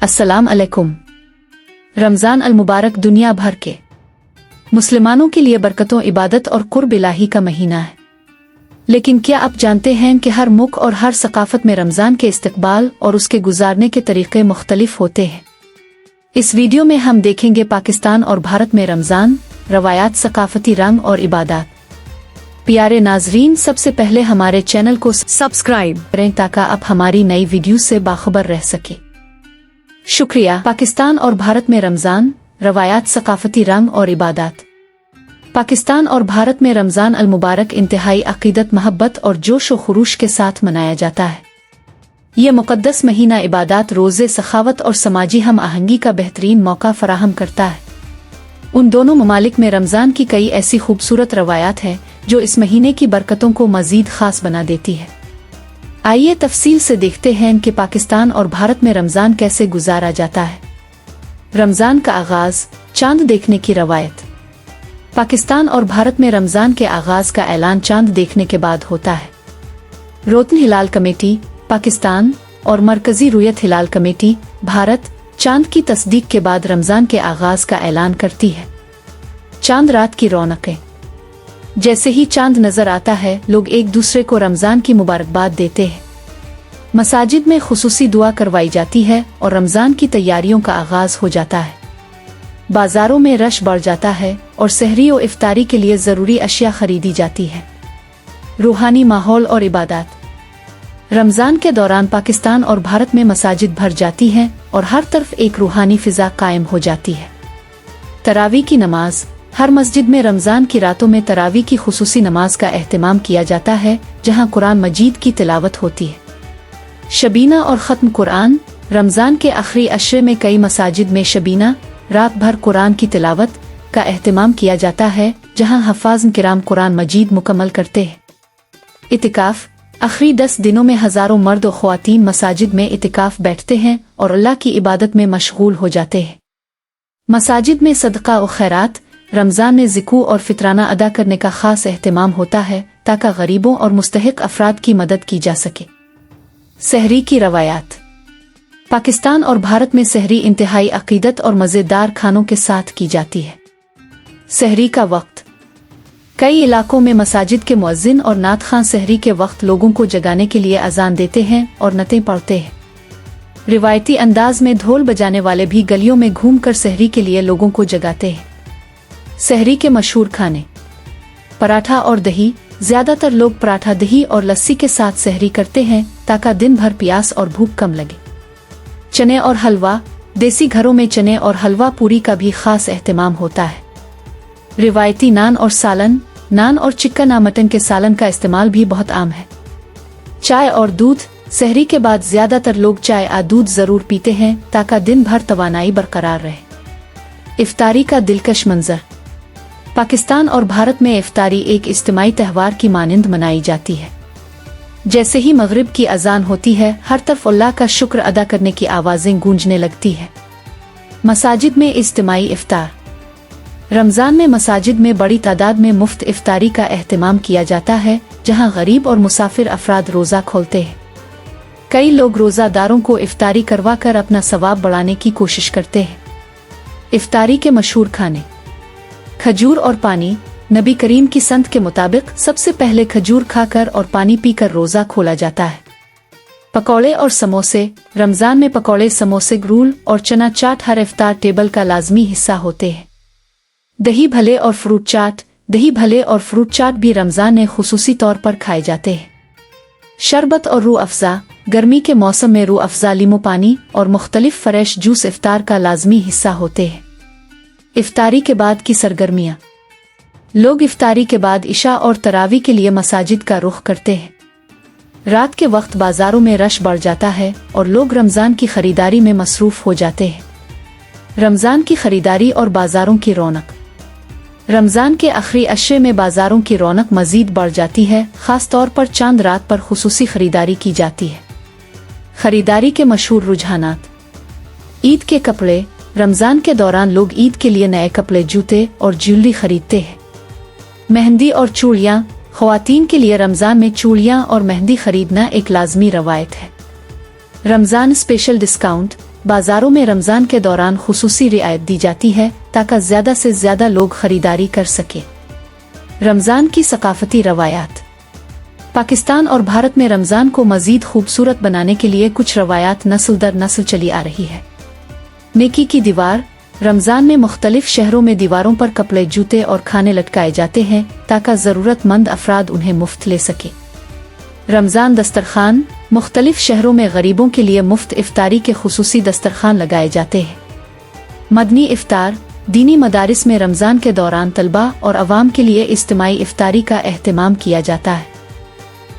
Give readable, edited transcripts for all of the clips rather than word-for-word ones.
अस्सलाम अलैकुम। रमज़ान अल मुबारक दुनिया भर के मुसलमानों के लिए बरकतों, इबादत और कुर्ब इलाही का महीना है। लेकिन क्या आप जानते हैं कि हर मुल्क और हर सकाफत में रमज़ान के इस्तकबाल और उसके गुजारने के तरीक़े मुख्तलिफ होते हैं। इस वीडियो में हम देखेंगे पाकिस्तान और भारत में रमज़ान, रवायात, सकाफती रंग और इबादत। प्यारे नाजरीन, सबसे पहले हमारे चैनल को सब्सक्राइब करें ताकि आप हमारी नई वीडियो से बाखबर रह सके। शुक्रिया। पाकिस्तान और भारत में रमज़ान, रवायात, सकाफती रंग और इबादत। पाकिस्तान और भारत में रमज़ान अल मुबारक इंतहाई अक़ीदत, मोहब्बत और जोश व खुरूश के साथ मनाया जाता है। ये मुक़द्दस महीना इबादत, रोज़े, सखावत और समाजी हम आहंगी का बेहतरीन मौका फराहम करता है। उन दोनों ममालिक में रमज़ान की कई ऐसी खूबसूरत रवायात हैं जो इस महीने की बरकतों को मज़ीद ख़ास बना देती है। आइए तफसील से देखते हैं कि पाकिस्तान और भारत में रमज़ान कैसे गुजारा जाता है। रमज़ान का आगाज़, चांद देखने की रवायत। पाकिस्तान और भारत में रमज़ान के आगाज़ का ऐलान चांद देखने के बाद होता है। रोतन हिलाल कमेटी पाकिस्तान और मरकज़ी रुयत हिलाल कमेटी भारत चांद की तस्दीक के बाद रमज़ान के आगाज़ का ऐलान करती है। चांद रात की रौनकें। जैसे ही चांद नजर आता है, लोग एक दूसरे को रमज़ान की मुबारकबाद देते हैं। मसाजिद में खुसूसी दुआ करवाई जाती है और रमज़ान की तैयारियों का आगाज़ हो जाता है। बाज़ारों में रश बढ़ जाता है और सहरी और इफ्तारी के लिए ज़रूरी अशिया खरीदी जाती है। रूहानी माहौल और इबादत। रमज़ान के दौरान पाकिस्तान और भारत में मसाजिद भर जाती हैं और हर तरफ एक रूहानी फ़िज़ा कायम हो जाती है। तरावी की नमाज। हर मस्जिद में रमज़ान की रातों में तरावी की खुसूसी नमाज का एहतमाम किया जाता है, जहां कुरान मजीद की तिलावत होती है। शबीना और ख़त्म कुरान। रमज़ान के आखिरी अशरे में कई मसाजिद में शबीना, रात भर कुरान की तिलावत का एहतमाम किया जाता है, जहां हफ़ाज़ किराम कुरान मजीद मुकम्मल करते हैं। इतिकाफ़। आखिरी 10 दिनों में हज़ारों मर्द और ख़वातीन मसाजिद में इतिकाफ़ बैठते हैं और अल्लाह की इबादत में मशगूल हो जाते हैं। मसाजिद में सदका और खैरात। रमज़ान में ज़िकू और फितराना अदा करने का ख़ास एहतमाम होता है ताकि गरीबों और मुस्तहिक अफराद की मदद की जा सके। सहरी की रवायात। पाकिस्तान और भारत में सहरी इंतहाई अक़ीदत और मज़ेदार खानों के साथ की जाती है। सहरी का वक्त। कई इलाकों में मसाजिद के मुअज्जिन और नात खां सहरी के वक्त लोगों को जगाने के लिए अजान देते हैं और नतें पढ़ते हैं। रिवायती अंदाज में ढोल बजाने वाले भी गलियों में घूमकर सहरी के लिए लोगों को जगाते हैं। सहरी के मशहूर खाने। पराठा और दही। ज्यादातर लोग पराठा, दही और लस्सी के साथ सहरी करते हैं ताकि दिन भर प्यास और भूख कम लगे। चने और हलवा। देसी घरों में चने और हलवा पूरी का भी खास एहतमाम होता है। रिवायती नान और सालन। नान और चिकन या मटन के सालन का इस्तेमाल भी बहुत आम है। चाय और दूध। सहरी के बाद ज्यादातर लोग चाय या दूध जरूर पीते हैं ताकि दिन भर तवानाई बरकरार रहे। इफ्तारी का दिलकश मंजर। पाकिस्तान और भारत में इफ्तारी एक इज्तिमाई त्यौहार की मानिंद मनाई जाती है। जैसे ही मगरिब की अजान होती है, हर तरफ अल्लाह का शुक्र अदा करने की आवाज़ें गूंजने लगती है। मसाजिद में इज्तिमाई इफ्तार। रमज़ान में मसाजिद में बड़ी तादाद में मुफ्त इफ्तारी का एहतमाम किया जाता है, जहां गरीब और मुसाफिर अफराद रोज़ा खोलते हैं। कई लोग रोज़ादारों को इफ्तारी करवा कर अपना सवाब बढ़ाने की कोशिश करते हैं। इफ्तारी के मशहूर खाने। खजूर और पानी। नबी करीम की संत के मुताबिक सबसे पहले खजूर खाकर और पानी पीकर रोज़ा खोला जाता है। पकौड़े और समोसे। रमज़ान में पकौड़े, समोसे, ग्रूल और चना चाट हर इफ्तार टेबल का लाजमी हिस्सा होते हैं। दही भले और फ्रूट चाट। दही भले और फ्रूट चाट भी रमज़ान में खुसूसी तौर पर खाए जाते हैं। शरबत और रूह अफ़ज़ा। गर्मी के मौसम में रूह अफ़ज़ा, लीमू पानी और मुख्तलिफ फ्रेश जूस इफ्तार का लाजमी हिस्सा होते हैं। इफ्तारी के बाद की सरगर्मियाँ। लोग इफ्तारी के बाद इशा और तरावी के लिए मसाजिद का रुख करते हैं। रात के वक्त बाजारों में रश बढ़ जाता है और लोग रमज़ान की खरीदारी में मसरूफ हो जाते हैं। रमज़ान की खरीदारी और बाजारों की रौनक। रमज़ान के आखिरी अशरे में बाजारों की रौनक मज़ीद बढ़ जाती है, ख़ास तौर पर चांद रात पर खुसूसी खरीदारी की जाती है। खरीदारी के मशहूर रुझानात। ईद के कपड़े। रमज़ान के दौरान लोग ईद के लिए नए कपड़े, जूते और ज्वेलरी खरीदते हैं। मेहंदी और चूड़ियाँ। ख़वातीन के लिए रमज़ान में चूड़ियाँ और मेहंदी खरीदना एक लाजमी रवायत है। Ramzan special discount. बाजारों में रमज़ान के दौरान खुसूसी रियायत दी जाती है ताकि ज़्यादा से ज़्यादा लोग खरीदारी कर सके। रमज़ान की सकाफती रवायात। पाकिस्तान और भारत में रमज़ान को मज़ीद खूबसूरत बनाने के लिए कुछ रवायात नस्ल दर नस्ल चली आ रही है। नेकी की दीवार। रमज़ान में मुख्तलिफ शहरों में दीवारों पर कपड़े, जूते और खाने लटकाए जाते हैं ताकि ज़रूरतमंद अफराद उन्हें मुफ्त ले सके। रमज़ान दस्तरखान। मुख्तलिफ शहरों में गरीबों के लिए मुफ्त इफ्तारी के खुसूसी दस्तरखान लगाए जाते हैं। मदनी इफ्तार। दीनी मदारिस में रमज़ान के दौरान तलबा और अवाम के लिए इज्तिमाई इफ्तारी का एहतमाम किया जाता है।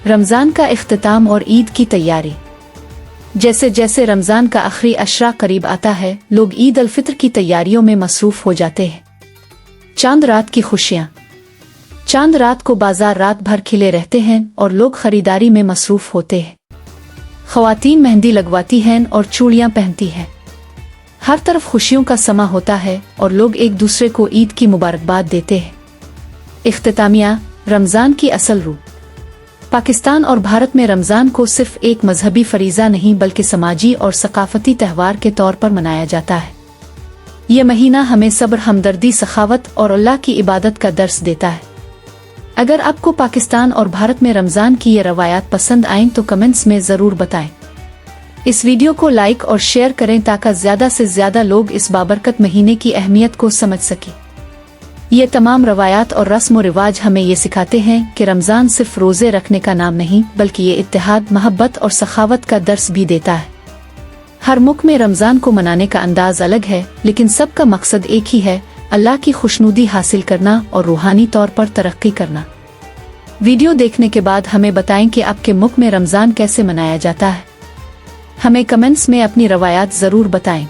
रमज़ान का इख्तिताम और ईद की तैयारी। जैसे जैसे रमज़ान का आखिरी अशरा करीब आता है, लोग ईद अल फित्र की तैयारियों में मसरूफ़ हो जाते हैं। चांद रात की खुशियाँ। चांद रात को बाजार रात भर खिले रहते हैं और लोग खरीदारी में मसरूफ़ होते हैं। ख़वातीन मेहंदी लगवाती हैं और चूड़ियाँ पहनती हैं। हर तरफ खुशियों का समा होता है और लोग एक दूसरे को ईद की मुबारकबाद देते हैं। इख्तितामिया। रमज़ान की असल रूह। पाकिस्तान और भारत में रमज़ान को सिर्फ एक मजहबी फरीज़ा नहीं बल्कि समाजी और सकाफती त्यौहार के तौर पर मनाया जाता है। ये महीना हमें सब्र, हमदर्दी, सखावत और अल्लाह की इबादत का दर्स देता है। अगर आपको पाकिस्तान और भारत में रमज़ान की ये रवायात पसंद आएं तो कमेंट्स में ज़रूर बताएं। इस वीडियो को लाइक और शेयर करें ताकि ज़्यादा से ज़्यादा लोग इस बाबरकत महीने की अहमियत को समझ सकें। ये तमाम रवायात और रस्म व रिवाज हमें ये सिखाते हैं कि रमज़ान सिर्फ रोज़े रखने का नाम नहीं बल्कि ये इत्तेहाद, मोहब्बत और सखावत का दर्स भी देता है। हर मुल्क में रमज़ान को मनाने का अंदाज अलग है, लेकिन सबका मकसद एक ही है, अल्लाह की खुशनुदी हासिल करना और रूहानी तौर पर तरक्की करना। वीडियो देखने के बाद हमें बताएं कि आपके मुल्क में रमज़ान कैसे मनाया जाता है। हमें कमेंट्स में अपनी रवायात ज़रूर बताएं।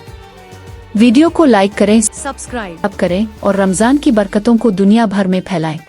वीडियो को लाइक करें, सब्सक्राइब करें और रमज़ान की बरकतों को दुनिया भर में फैलाएं।